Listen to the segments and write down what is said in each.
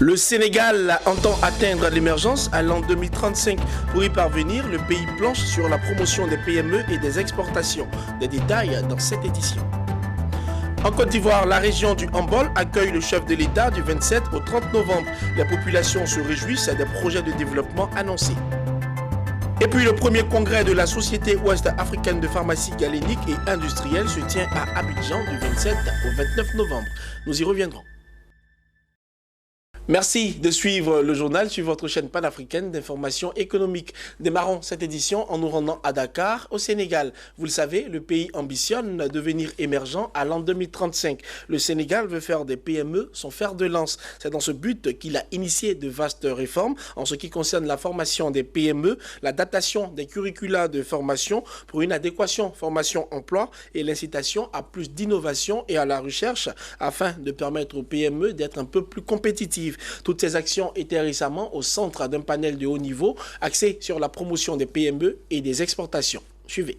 Le Sénégal entend atteindre l'émergence à l'an 2035. Pour y parvenir, le pays planche sur la promotion des PME et des exportations. Des détails dans cette édition. En Côte d'Ivoire, la région du Hambol accueille le chef de l'État du 27 au 30 novembre. Les populations se réjouissent des projets de développement annoncés. Et puis le premier congrès de la Société ouest-africaine de pharmacie galénique et industrielle se tient à Abidjan du 27 au 29 novembre. Nous y reviendrons. Merci de suivre le journal sur votre chaîne panafricaine d'information économique. Démarrons cette édition en nous rendant à Dakar, au Sénégal. Vous le savez, le pays ambitionne devenir émergent à l'an 2035. Le Sénégal veut faire des PME son fer de lance. C'est dans ce but qu'il a initié de vastes réformes en ce qui concerne la formation des PME, la datation des curricula de formation pour une adéquation formation-emploi et l'incitation à plus d'innovation et à la recherche afin de permettre aux PME d'être un peu plus compétitives. Toutes ces actions étaient récemment au centre d'un panel de haut niveau axé sur la promotion des PME et des exportations. Suivez.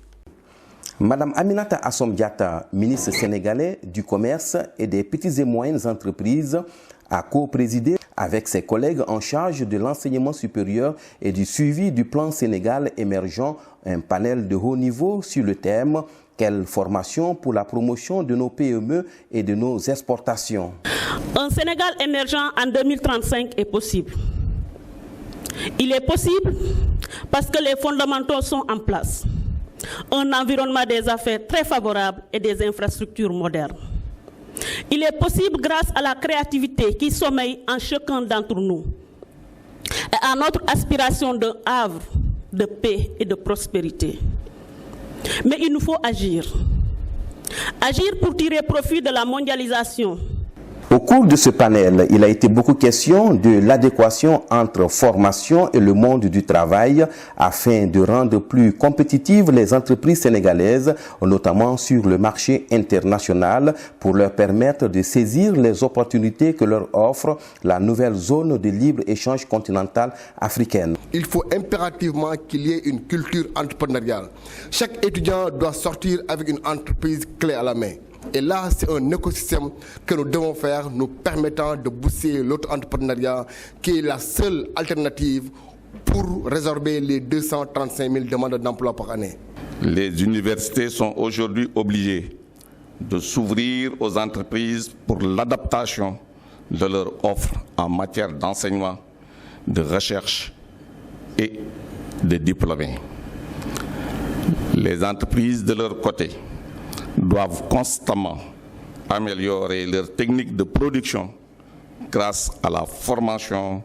Madame Aminata Assom Diatta, ministre sénégalais du commerce et des petites et moyennes entreprises, a co-présidé avec ses collègues en charge de l'enseignement supérieur et du suivi du plan Sénégal émergent un panel de haut niveau sur le thème « Quelle formation pour la promotion de nos PME et de nos exportations ?» Un Sénégal émergent en 2035 est possible. Il est possible parce que les fondamentaux sont en place. Un environnement des affaires très favorable et des infrastructures modernes. Il est possible grâce à la créativité qui sommeille en chacun d'entre nous et à notre aspiration d'un havre de paix et de prospérité. Mais il nous faut agir. Agir pour tirer profit de la mondialisation. Au cours de ce panel, il a été beaucoup question de l'adéquation entre formation et le monde du travail afin de rendre plus compétitives les entreprises sénégalaises, notamment sur le marché international, pour leur permettre de saisir les opportunités que leur offre la nouvelle zone de libre-échange continentale africaine. Il faut impérativement qu'il y ait une culture entrepreneuriale. Chaque étudiant doit sortir avec une entreprise clé à la main. Et là, c'est un écosystème que nous devons faire, nous permettant de booster l'auto-entrepreneuriat, qui est la seule alternative pour résorber les 235 000 demandes d'emploi par année. Les universités sont aujourd'hui obligées de s'ouvrir aux entreprises pour l'adaptation de leur offre en matière d'enseignement, de recherche et de diplômés. Les entreprises, de leur côté, doivent constamment améliorer leurs techniques de production grâce à la formation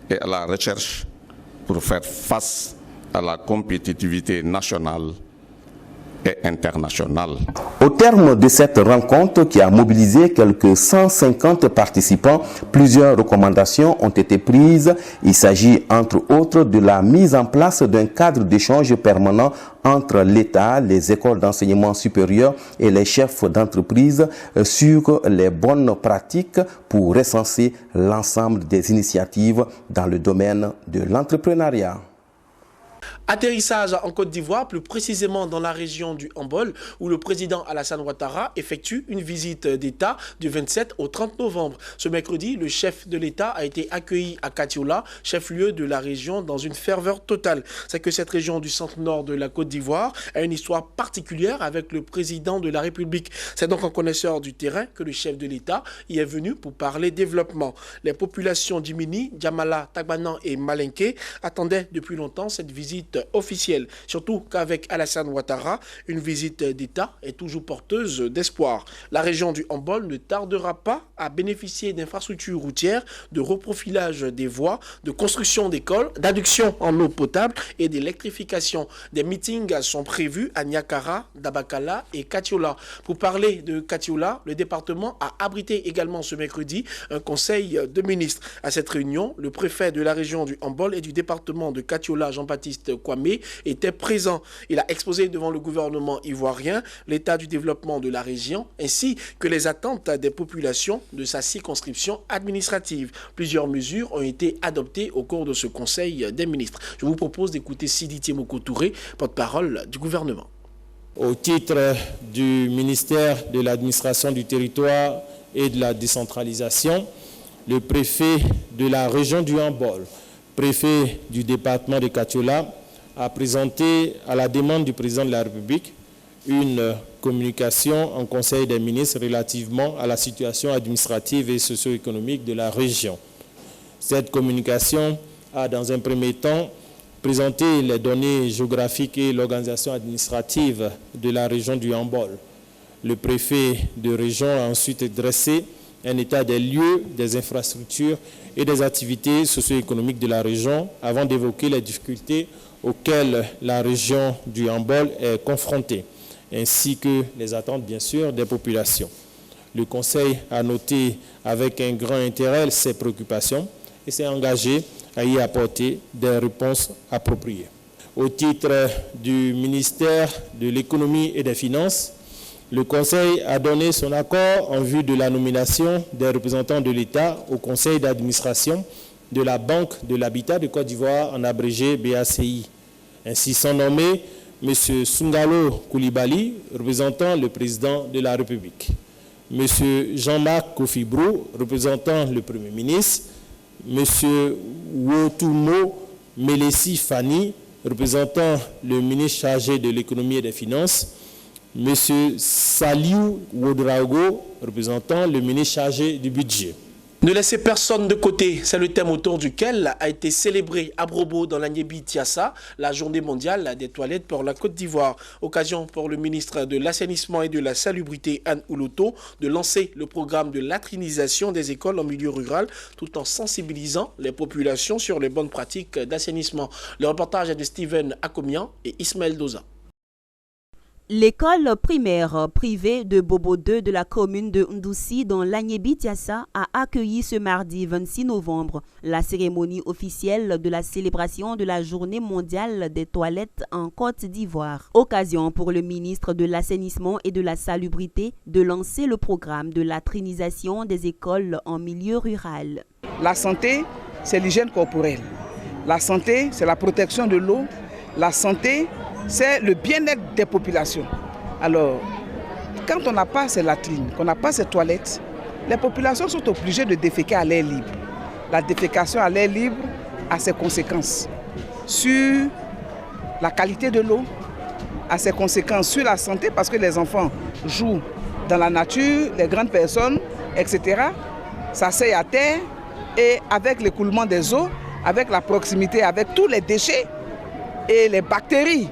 et à la recherche pour faire face à la compétitivité nationale et internationale. Au terme de cette rencontre qui a mobilisé quelques 150 participants, plusieurs recommandations ont été prises. Il s'agit entre autres de la mise en place d'un cadre d'échange permanent entre l'État, les écoles d'enseignement supérieur et les chefs d'entreprise sur les bonnes pratiques pour recenser l'ensemble des initiatives dans le domaine de l'entrepreneuriat. Atterrissage en Côte d'Ivoire, plus précisément dans la région du Hambol, où le président Alassane Ouattara effectue une visite d'État du 27 au 30 novembre. Ce mercredi, le chef de l'État a été accueilli à Katiola, chef-lieu de la région, dans une ferveur totale. C'est que cette région du centre-nord de la Côte d'Ivoire a une histoire particulière avec le président de la République. C'est donc un connaisseur du terrain que le chef de l'État y est venu pour parler développement. Les populations d'Imini, Djamala, Tagbanan et Malinké attendaient depuis longtemps cette visite officielle. Surtout qu'avec Alassane Ouattara, une visite d'État est toujours porteuse d'espoir. La région du Hambol ne tardera pas à bénéficier d'infrastructures routières, de reprofilage des voies, de construction d'écoles, d'adduction en eau potable et d'électrification. Des meetings sont prévus à Niakara, Dabakala et Katiola. Pour parler de Katiola, le département a abrité également ce mercredi un conseil de ministres. À cette réunion, le préfet de la région du Hambol et du département de Katiola, Jean-Baptiste Kwame, était présent. Il a exposé devant le gouvernement ivoirien l'état du développement de la région ainsi que les attentes des populations de sa circonscription administrative. Plusieurs mesures ont été adoptées au cours de ce conseil des ministres. Je vous propose d'écouter Sidi Tiemoko Touré, porte-parole du gouvernement. Au titre du ministère de l'administration du territoire et de la décentralisation, le préfet de la région du Hambol, préfet du département de Katiola, a présenté à la demande du président de la République une communication en Conseil des ministres relativement à la situation administrative et socio-économique de la région. Cette communication a, dans un premier temps, présenté les données géographiques et l'organisation administrative de la région du Hambol. Le préfet de région a ensuite dressé un état des lieux, des infrastructures et des activités socio-économiques de la région avant d'évoquer les difficultés auxquelles la région du Hambol est confrontée, ainsi que les attentes, bien sûr, des populations. Le Conseil a noté avec un grand intérêt ces préoccupations et s'est engagé à y apporter des réponses appropriées. Au titre du ministère de l'Économie et des Finances, le Conseil a donné son accord en vue de la nomination des représentants de l'État au Conseil d'administration de la Banque de l'Habitat de Côte d'Ivoire, en abrégé BACI. Ainsi sont nommés M. Sungalo Koulibaly, représentant le président de la République, M. Jean-Marc Kofi Brou, représentant le Premier ministre, M. Wotumo Melessi Fani, représentant le ministre chargé de l'économie et des finances, M. Saliou Wodraogo, représentant le ministre chargé du budget. Ne laissez personne de côté, c'est le thème autour duquel a été célébré à Brobo dans l'Agnébi Tiassa, la journée mondiale des toilettes pour la Côte d'Ivoire. Occasion pour le ministre de l'Assainissement et de la Salubrité, Anne Ouloto, de lancer le programme de latrinisation des écoles en milieu rural tout en sensibilisant les populations sur les bonnes pratiques d'assainissement. Le reportage est de Steven Akomian et Ismaël Doza. L'école primaire privée de Bobo 2 de la commune de Ndoussi dans l'Agnébi Tiassa a accueilli ce mardi 26 novembre la cérémonie officielle de la célébration de la journée mondiale des toilettes en Côte d'Ivoire. Occasion pour le ministre de l'Assainissement et de la Salubrité de lancer le programme de latrinisation des écoles en milieu rural. La santé, c'est l'hygiène corporelle. La santé, c'est la protection de l'eau. La santé, c'est le bien-être des populations. Alors, quand on n'a pas ces latrines, qu'on n'a pas ces toilettes, les populations sont obligées de déféquer à l'air libre. La défécation à l'air libre a ses conséquences sur la qualité de l'eau, a ses conséquences sur la santé parce que les enfants jouent dans la nature, les grandes personnes, etc. s'asseyent à terre et avec l'écoulement des eaux, avec la proximité, avec tous les déchets et les bactéries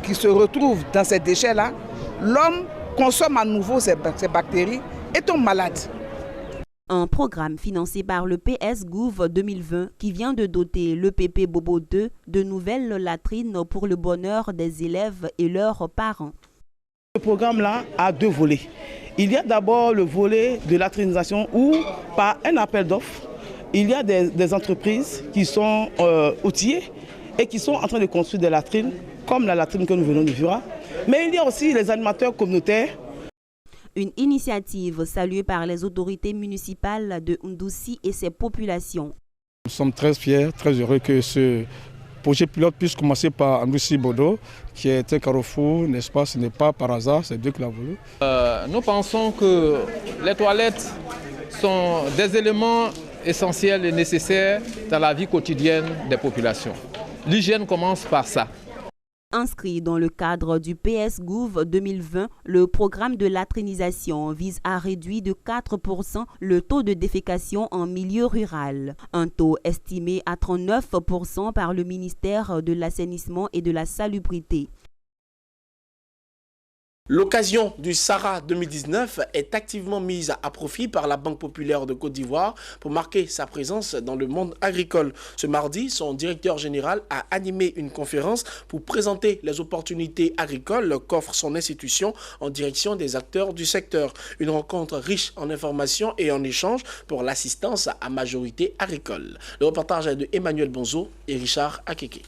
qui se retrouvent dans ces déchets-là, l'homme consomme à nouveau ces bactéries et tombe malade. Un programme financé par le PS Gouv 2020 qui vient de doter l'EPP Bobo 2 de nouvelles latrines pour le bonheur des élèves et leurs parents. Ce programme-là a deux volets. Il y a d'abord le volet de latrinisation où, par un appel d'offres, il y a des entreprises qui sont outillées et qui sont en train de construire des latrines, comme la latrine que nous venons de voir. Mais il y a aussi les animateurs communautaires. Une initiative saluée par les autorités municipales de Ndoussi et ses populations. Nous sommes très fiers, très heureux que ce projet pilote puisse commencer par Ndoussi Bodo, qui est un carrefour, n'est-ce pas? Ce n'est pas par hasard, c'est Dieu qui l'a voulu. Nous pensons que les toilettes sont des éléments essentiels et nécessaires dans la vie quotidienne des populations. L'hygiène commence par ça. Inscrit dans le cadre du PS Gouv 2020, le programme de latrinisation vise à réduire de 4% le taux de défécation en milieu rural. Un taux estimé à 39% par le ministère de l'Assainissement et de la Salubrité. L'occasion du Sahara 2019 est activement mise à profit par la Banque populaire de Côte d'Ivoire pour marquer sa présence dans le monde agricole. Ce mardi, son directeur général a animé une conférence pour présenter les opportunités agricoles qu'offre son institution en direction des acteurs du secteur. Une rencontre riche en informations et en échanges pour l'assistance à majorité agricole. Le reportage est de Emmanuel Bonzo et Richard Akeke.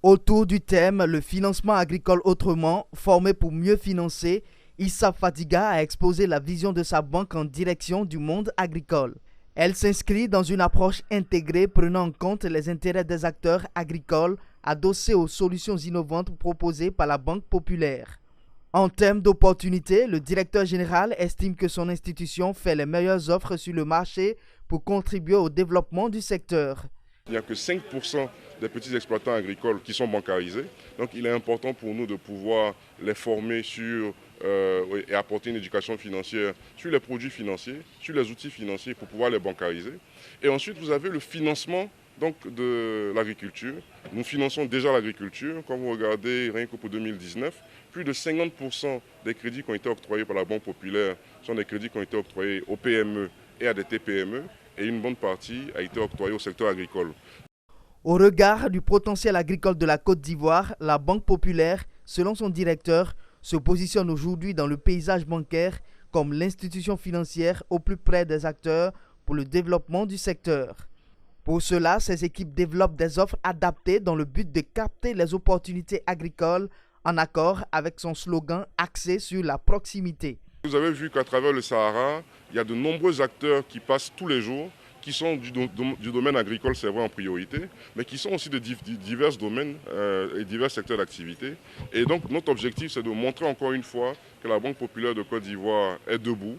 Autour du thème « Le financement agricole autrement, formé pour mieux financer », Issa Fadiga a exposé la vision de sa banque en direction du monde agricole. Elle s'inscrit dans une approche intégrée prenant en compte les intérêts des acteurs agricoles adossés aux solutions innovantes proposées par la Banque populaire. En termes d'opportunités, le directeur général estime que son institution fait les meilleures offres sur le marché pour contribuer au développement du secteur. Il n'y a que 5% des petits exploitants agricoles qui sont bancarisés. Donc il est important pour nous de pouvoir les former sur et apporter une éducation financière sur les produits financiers, sur les outils financiers pour pouvoir les bancariser. Et ensuite, vous avez le financement donc, de l'agriculture. Nous finançons déjà l'agriculture. Quand vous regardez, rien que pour 2019, plus de 50% des crédits qui ont été octroyés par la Banque populaire sont des crédits qui ont été octroyés aux PME et à des TPME. Et une bonne partie a été octroyée au secteur agricole. Au regard du potentiel agricole de la Côte d'Ivoire, la Banque populaire, selon son directeur, se positionne aujourd'hui dans le paysage bancaire comme l'institution financière au plus près des acteurs pour le développement du secteur. Pour cela, ses équipes développent des offres adaptées dans le but de capter les opportunités agricoles en accord avec son slogan axé sur la proximité. Vous avez vu qu'à travers le Sahara, il y a de nombreux acteurs qui passent tous les jours, qui sont du domaine agricole, c'est vrai, en priorité, mais qui sont aussi de divers domaines et divers secteurs d'activité. Et donc notre objectif, c'est de montrer encore une fois que la Banque populaire de Côte d'Ivoire est debout,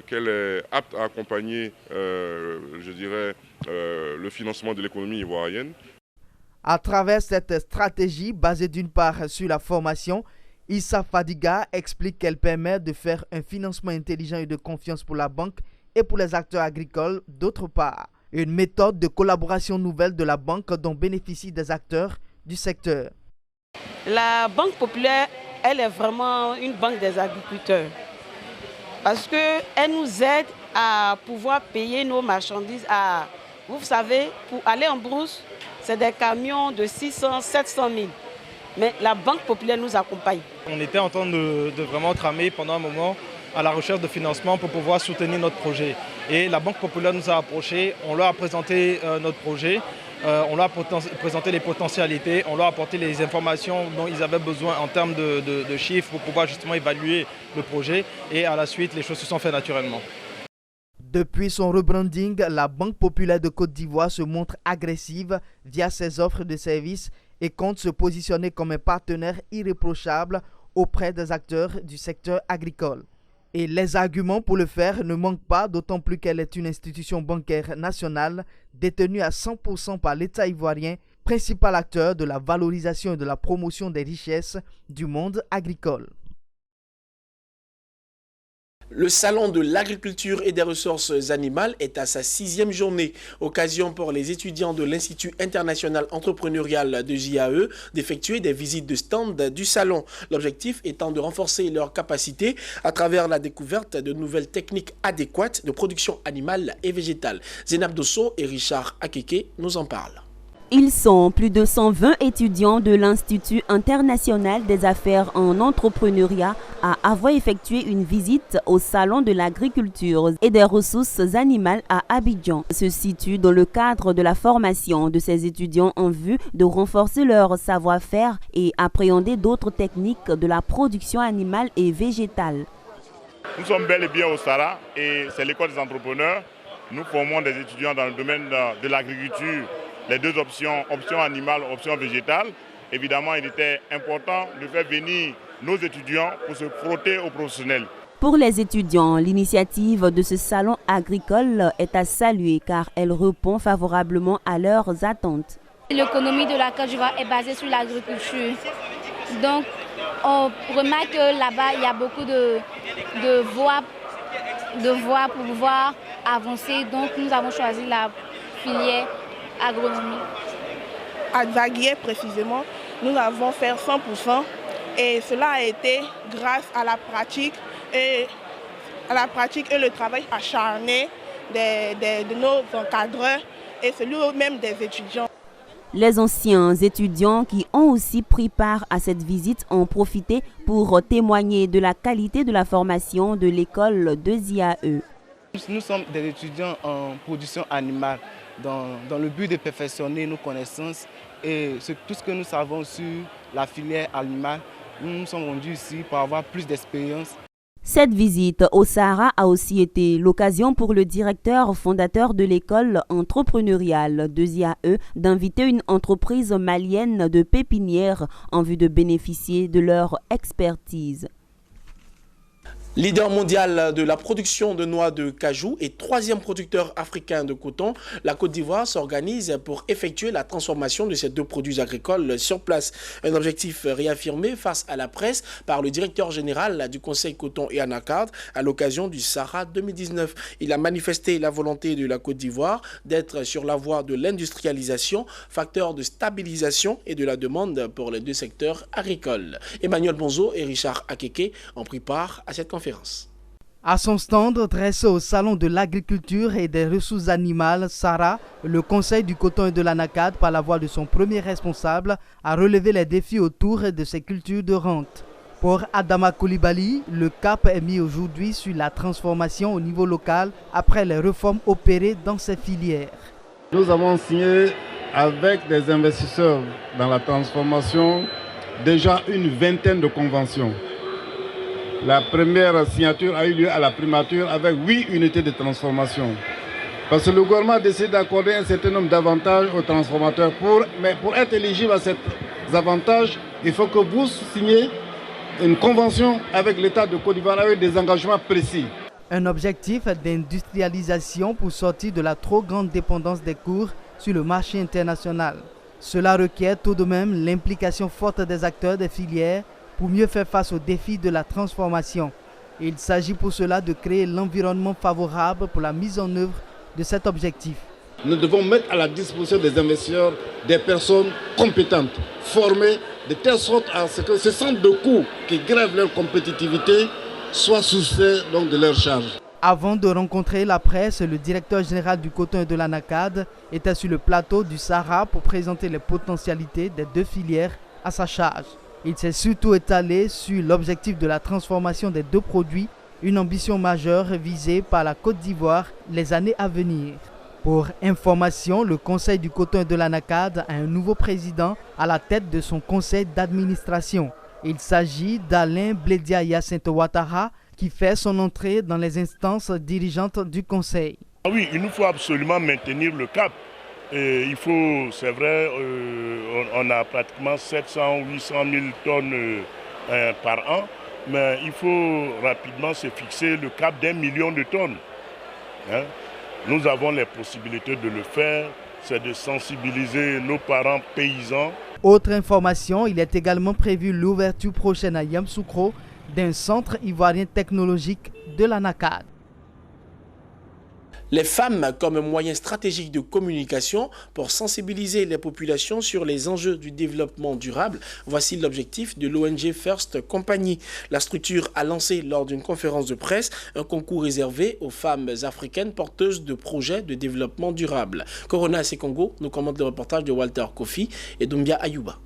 qu'elle est apte à accompagner, je dirais, le financement de l'économie ivoirienne. À travers cette stratégie basée d'une part sur la formation, Issa Fadiga explique qu'elle permet de faire un financement intelligent et de confiance pour la banque et pour les acteurs agricoles d'autre part. Une méthode de collaboration nouvelle de la banque dont bénéficient des acteurs du secteur. La Banque populaire, elle est vraiment une banque des agriculteurs. Parce qu'elle nous aide à pouvoir payer nos marchandises à... Vous savez, pour aller en brousse, c'est des camions de 600, 700 000. Mais la Banque populaire nous accompagne. On était en train de vraiment tramer pendant un moment à la recherche de financement pour pouvoir soutenir notre projet. Et la Banque populaire nous a approchés, on leur a présenté notre projet, on leur a présenté les potentialités, on leur a apporté les informations dont ils avaient besoin en termes de chiffres pour pouvoir justement évaluer le projet. Et à la suite, les choses se sont faites naturellement. Depuis son rebranding, la Banque populaire de Côte d'Ivoire se montre agressive via ses offres de services et compte se positionner comme un partenaire irréprochable auprès des acteurs du secteur agricole. Et les arguments pour le faire ne manquent pas, d'autant plus qu'elle est une institution bancaire nationale détenue à 100% par l'État ivoirien, principal acteur de la valorisation et de la promotion des richesses du monde agricole. Le salon de l'agriculture et des ressources animales est à sa 6e journée. Occasion pour les étudiants de l'Institut international entrepreneurial de JAE d'effectuer des visites de stand du salon. L'objectif étant de renforcer leurs capacités à travers la découverte de nouvelles techniques adéquates de production animale et végétale. Zénab Dosso et Richard Akeke nous en parlent. Ils sont plus de 120 étudiants de l'Institut international des affaires en entrepreneuriat à avoir effectué une visite au Salon de l'agriculture et des ressources animales à Abidjan. Se situe dans le cadre de la formation de ces étudiants en vue de renforcer leur savoir-faire et appréhender d'autres techniques de la production animale et végétale. Nous sommes bel et bien au SARA et c'est l'école des entrepreneurs. Nous formons des étudiants dans le domaine de l'agriculture. Les deux options, option animale, option végétale. Évidemment, il était important de faire venir nos étudiants pour se frotter aux professionnels. Pour les étudiants, l'initiative de ce salon agricole est à saluer car elle répond favorablement à leurs attentes. L'économie de la Côte d'Ivoire est basée sur l'agriculture. Donc, on remarque que là-bas, il y a beaucoup de voies pour pouvoir avancer. Donc, nous avons choisi la filière agronomie. À Zaguié précisément, nous avons fait 100% et cela a été grâce à la pratique et le travail acharné de nos encadreurs et celui même des étudiants. Les anciens étudiants qui ont aussi pris part à cette visite ont profité pour témoigner de la qualité de la formation de l'école de JAE. Nous sommes des étudiants en production animale dans le but de perfectionner nos connaissances et tout ce que nous savons sur la filière animale. Nous nous sommes rendus ici pour avoir plus d'expérience. Cette visite au Sahara a aussi été l'occasion pour le directeur fondateur de l'école entrepreneuriale de ZIAE d'inviter une entreprise malienne de pépinière en vue de bénéficier de leur expertise. Leader mondial de la production de noix de cajou et troisième producteur africain de coton, la Côte d'Ivoire s'organise pour effectuer la transformation de ces deux produits agricoles sur place. Un objectif réaffirmé face à la presse par le directeur général du Conseil coton et anacarde à l'occasion du Sahara 2019. Il a manifesté la volonté de la Côte d'Ivoire d'être sur la voie de l'industrialisation, facteur de stabilisation et de la demande pour les deux secteurs agricoles. Emmanuel Bonzo et Richard Akeke ont pris part à cette conférence. À son stand dressé au Salon de l'agriculture et des ressources animales, Sahara, le Conseil du coton et de l'anacarde, par la voix de son premier responsable, a relevé les défis autour de ces cultures de rente. Pour Adama Coulibaly, le cap est mis aujourd'hui sur la transformation au niveau local après les réformes opérées dans ces filières. Nous avons signé avec des investisseurs dans la transformation déjà une vingtaine de conventions. La première signature a eu lieu à la primature avec 8 unités de transformation. Parce que le gouvernement a décidé d'accorder un certain nombre d'avantages aux transformateurs. Mais pour être éligible à ces avantages, il faut que vous signiez une convention avec l'État de Côte d'Ivoire avec des engagements précis. Un objectif d'industrialisation pour sortir de la trop grande dépendance des cours sur le marché international. Cela requiert tout de même l'implication forte des acteurs des filières pour mieux faire face aux défis de la transformation. Il s'agit pour cela de créer l'environnement favorable pour la mise en œuvre de cet objectif. Nous devons mettre à la disposition des investisseurs des personnes compétentes, formées, de telle sorte à ce que ce centre de coûts qui grèvent leur compétitivité soient soustraits donc de leurs charges. Avant de rencontrer la presse, le directeur général du coton et de l'anacarde était sur le plateau du Sahara pour présenter les potentialités des deux filières à sa charge. Il s'est surtout étalé sur l'objectif de la transformation des deux produits, une ambition majeure visée par la Côte d'Ivoire les années à venir. Pour information, le Conseil du coton et de l'anacarde a un nouveau président à la tête de son conseil d'administration. Il s'agit d'Alain Bledia Hyacinthe Ouattara qui fait son entrée dans les instances dirigeantes du conseil. Oui, il nous faut absolument maintenir le cap. Et il faut, c'est vrai, on a pratiquement 700 ou 800 000 tonnes par an, mais il faut rapidement se fixer le cap d'1 million de tonnes. Hein? Nous avons les possibilités de le faire, c'est de sensibiliser nos parents paysans. Autre information, il est également prévu l'ouverture prochaine à Yamoussoukro d'un centre ivoirien technologique de l'anacarde. Les femmes comme moyen stratégique de communication pour sensibiliser les populations sur les enjeux du développement durable. Voici l'objectif de l'ONG First Company. La structure a lancé lors d'une conférence de presse un concours réservé aux femmes africaines porteuses de projets de développement durable. Corona Sekongo nous commente le reportage de Walter Kofi et Doumbia Ayouba.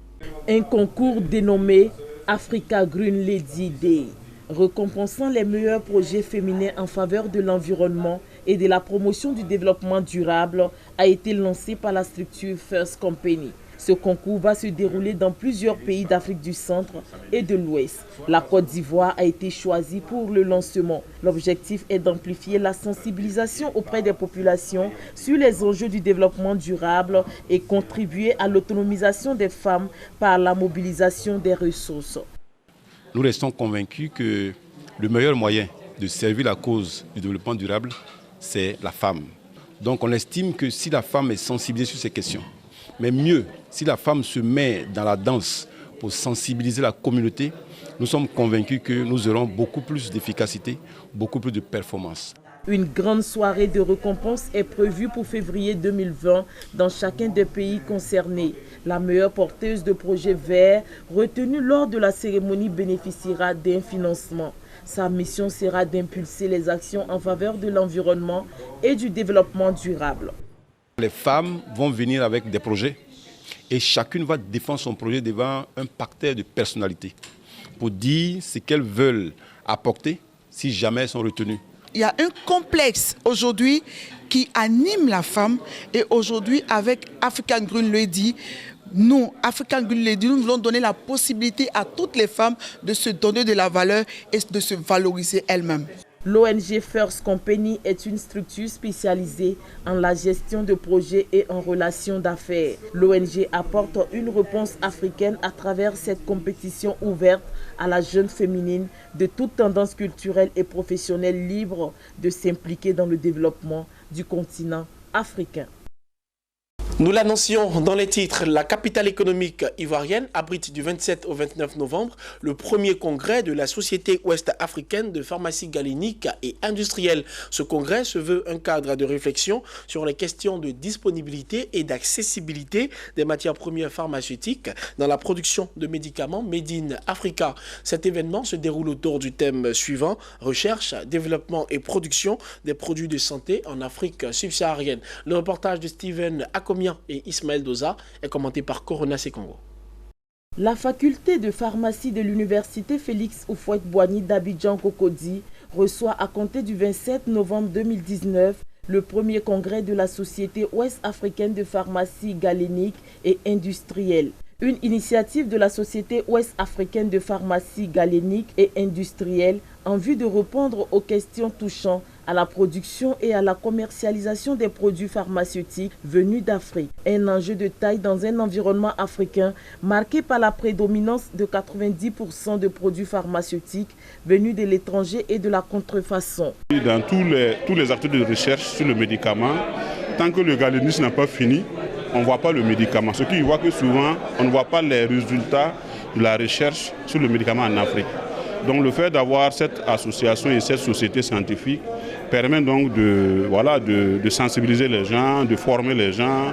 Un concours dénommé Africa Green Lady Day, récompensant les meilleurs projets féminins en faveur de l'environnement et de la promotion du développement durable, a été lancé par la structure First Company. Ce concours va se dérouler dans plusieurs pays d'Afrique du Centre et de l'Ouest. La Côte d'Ivoire a été choisie pour le lancement. L'objectif est d'amplifier la sensibilisation auprès des populations sur les enjeux du développement durable et contribuer à l'autonomisation des femmes par la mobilisation des ressources. Nous restons convaincus que le meilleur moyen de servir la cause du développement durable, c'est la femme. Donc on estime que si la femme est sensibilisée sur ces questions, mais mieux, si la femme se met dans la danse pour sensibiliser la communauté, nous sommes convaincus que nous aurons beaucoup plus d'efficacité, beaucoup plus de performance. Une grande soirée de récompense est prévue pour février 2020 dans chacun des pays concernés. La meilleure porteuse de projets verts retenue lors de la cérémonie bénéficiera d'un financement. Sa mission sera d'impulser les actions en faveur de l'environnement et du développement durable. Les femmes vont venir avec des projets et chacune va défendre son projet devant un parterre de personnalités pour dire ce qu'elles veulent apporter si jamais elles sont retenues. Il y a un complexe aujourd'hui qui anime la femme et aujourd'hui avec African Green Lady, nous, African Green Lady, nous voulons donner la possibilité à toutes les femmes de se donner de la valeur et de se valoriser elles-mêmes. L'ONG First Company est une structure spécialisée en la gestion de projets et en relations d'affaires. L'ONG apporte une réponse africaine à travers cette compétition ouverte à la jeune féminine de toute tendance culturelle et professionnelle libre de s'impliquer dans le développement du continent africain. Nous l'annoncions dans les titres, la capitale économique ivoirienne abrite du 27 au 29 novembre le premier congrès de la Société ouest-africaine de pharmacie galénique et industrielle. Ce congrès se veut un cadre de réflexion sur les questions de disponibilité et d'accessibilité des matières premières pharmaceutiques dans la production de médicaments Made in Africa. Cet événement se déroule autour du thème suivant, recherche, développement et production des produits de santé en Afrique subsaharienne. Le reportage de Steven Akomian et Ismaël Doza est commenté par Corona Sekongo. La faculté de pharmacie de l'université Félix Houphouët-Boigny d'Abidjan-Cocody reçoit à compter du 27 novembre 2019 le premier congrès de la Société ouest-africaine de pharmacie galénique et industrielle. Une initiative de la Société ouest-africaine de pharmacie galénique et industrielle en vue de répondre aux questions touchant à la production et à la commercialisation des produits pharmaceutiques venus d'Afrique. Un enjeu de taille dans un environnement africain marqué par la prédominance de 90% de produits pharmaceutiques venus de l'étranger et de la contrefaçon. Dans tous les actes de recherche sur le médicament, tant que le galénisme n'a pas fini, on ne voit pas le médicament. Ce qui voit que souvent, on ne voit pas les résultats de la recherche sur le médicament en Afrique. Donc le fait d'avoir cette association et cette société scientifique permet donc de sensibiliser les gens, de former les gens.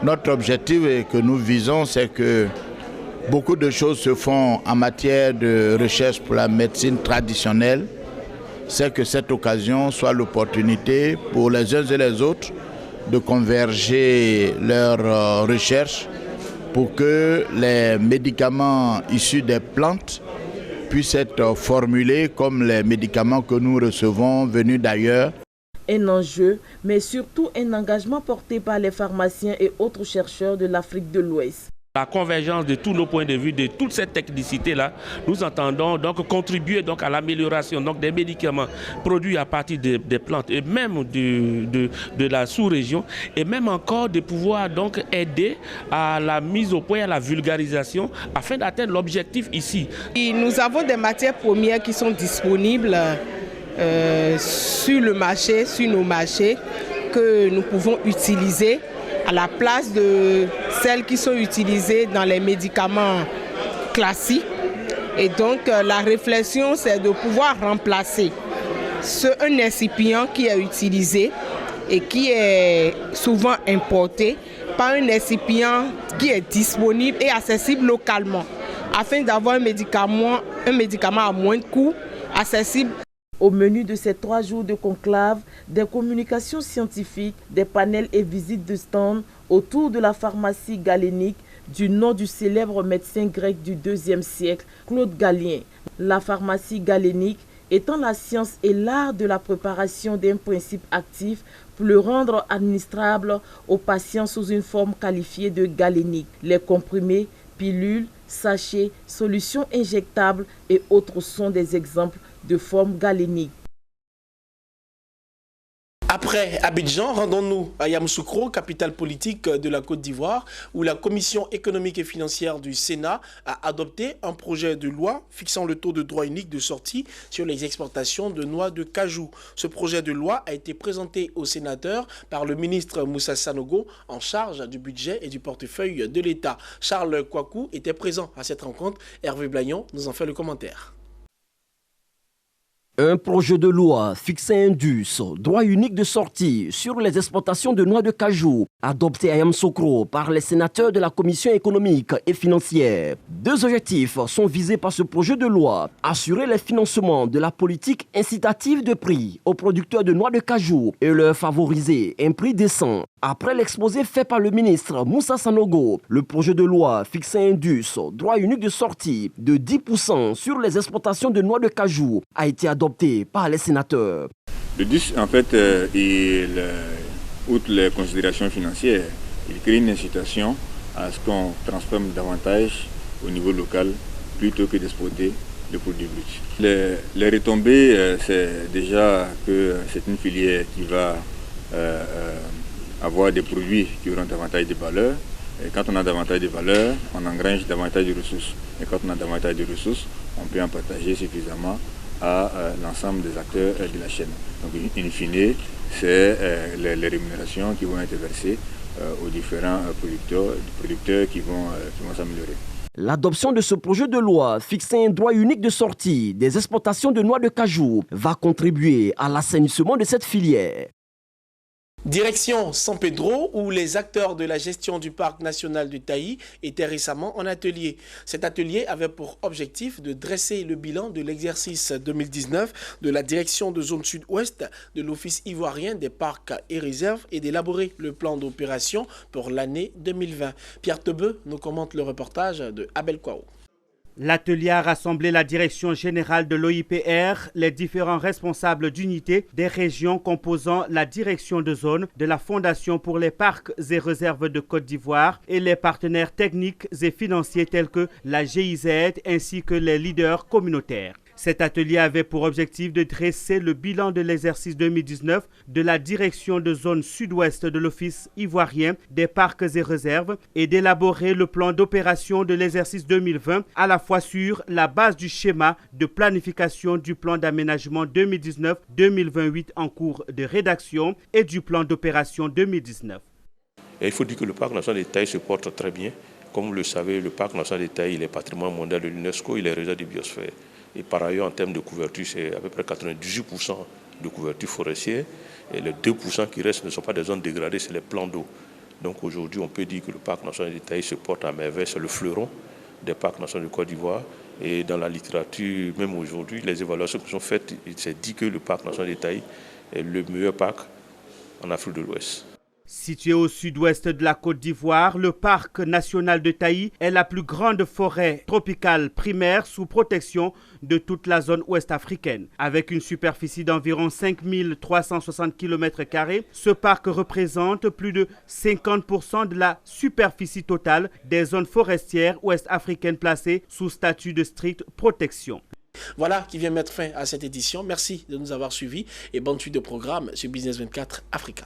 Notre objectif et que nous visons, c'est que beaucoup de choses se font en matière de recherche pour la médecine traditionnelle. C'est que cette occasion soit l'opportunité pour les uns et les autres de converger leurs recherches pour que les médicaments issus des plantes puissent être formulés comme les médicaments que nous recevons venus d'ailleurs. Un enjeu, mais surtout un engagement porté par les pharmaciens et autres chercheurs de l'Afrique de l'Ouest. La convergence de tous nos points de vue, de toute cette technicité-là, nous entendons donc contribuer donc à l'amélioration des médicaments produits à partir des plantes et même de la sous-région, et même encore de pouvoir donc aider à la mise au point, à la vulgarisation, afin d'atteindre l'objectif ici. Et nous avons des matières premières qui sont disponibles sur le marché, sur nos marchés, que nous pouvons utiliser à la place de celles qui sont utilisées dans les médicaments classiques. Et donc la réflexion, c'est de pouvoir remplacer un excipient qui est utilisé et qui est souvent importé par un excipient qui est disponible et accessible localement, afin d'avoir un médicament à moins de coût, accessible. Au menu de ces 3 jours de conclave, des communications scientifiques, des panels et visites de stands autour de la pharmacie galénique du nom du célèbre médecin grec du IIe siècle, Claude Galien. La pharmacie galénique étant la science et l'art de la préparation d'un principe actif pour le rendre administrable aux patients sous une forme qualifiée de galénique. Les comprimés, pilules, sachets, solutions injectables et autres sont des exemples de forme galénique. Après Abidjan, rendons-nous à Yamoussoukro, capitale politique de la Côte d'Ivoire, où la Commission économique et financière du Sénat a adopté un projet de loi fixant le taux de droit unique de sortie sur les exportations de noix de cajou. Ce projet de loi a été présenté aux sénateurs par le ministre Moussa Sanogo en charge du budget et du portefeuille de l'État. Charles Kouakou était présent à cette rencontre. Hervé Blagnon nous en fait le commentaire. Un projet de loi fixant un DUS, droit unique de sortie sur les exportations de noix de cajou, adopté à Yamoussoukro par les sénateurs de la Commission économique et financière. 2 objectifs sont visés par ce projet de loi. Assurer les financements de la politique incitative de prix aux producteurs de noix de cajou et leur favoriser un prix décent. Après l'exposé fait par le ministre Moussa Sanogo, le projet de loi fixant un DUS, droit unique de sortie de 10% sur les exportations de noix de cajou, a été adopté par les sénateurs. Le DUS, en fait, outre les considérations financières, il crée une incitation à ce qu'on transforme davantage au niveau local plutôt que d'exporter le produit brut. Les retombées, c'est déjà que c'est une filière qui va avoir des produits qui auront davantage de valeur. Et quand on a davantage de valeur, on engrange davantage de ressources. Et quand on a davantage de ressources, on peut en partager suffisamment à l'ensemble des acteurs de la chaîne. Donc, in fine, c'est les rémunérations qui vont être versées aux différents producteurs qui vont s'améliorer. L'adoption de ce projet de loi fixant un droit unique de sortie des exportations de noix de cajou va contribuer à l'assainissement de cette filière. Direction San Pedro, où les acteurs de la gestion du parc national du Taï étaient récemment en atelier. Cet atelier avait pour objectif de dresser le bilan de l'exercice 2019 de la direction de zone sud-ouest de l'Office ivoirien des parcs et réserves et d'élaborer le plan d'opération pour l'année 2020. Pierre Tebeu nous commente le reportage de Abel Kouao. L'atelier a rassemblé la direction générale de l'OIPR, les différents responsables d'unités des régions composant la direction de zone de la Fondation pour les parcs et réserves de Côte d'Ivoire et les partenaires techniques et financiers tels que la GIZ ainsi que les leaders communautaires. Cet atelier avait pour objectif de dresser le bilan de l'exercice 2019 de la direction de zone sud-ouest de l'Office ivoirien des parcs et réserves et d'élaborer le plan d'opération de l'exercice 2020 à la fois sur la base du schéma de planification du plan d'aménagement 2019-2028 en cours de rédaction et du plan d'opération 2019. Et il faut dire que le parc national des Taï se porte très bien. Comme vous le savez, le parc national des Taï, il est patrimoine mondial de l'UNESCO, il est réserve de biosphère. Et par ailleurs, en termes de couverture, c'est à peu près 98% de couverture forestière. Et les 2% qui restent ne sont pas des zones dégradées, c'est les plans d'eau. Donc aujourd'hui, on peut dire que le parc national des Taï se porte à merveille, c'est le fleuron des parcs nationaux de Côte d'Ivoire. Et dans la littérature, même aujourd'hui, les évaluations qui sont faites, il s'est dit que le parc national des Taï est le meilleur parc en Afrique de l'Ouest. Situé au sud-ouest de la Côte d'Ivoire, le parc national de Taï est la plus grande forêt tropicale primaire sous protection de toute la zone ouest africaine. Avec une superficie d'environ 5360 km², ce parc représente plus de 50% de la superficie totale des zones forestières ouest africaines placées sous statut de stricte protection. Voilà qui vient mettre fin à cette édition. Merci de nous avoir suivis et bonne suite de programme sur Business 24 Africa.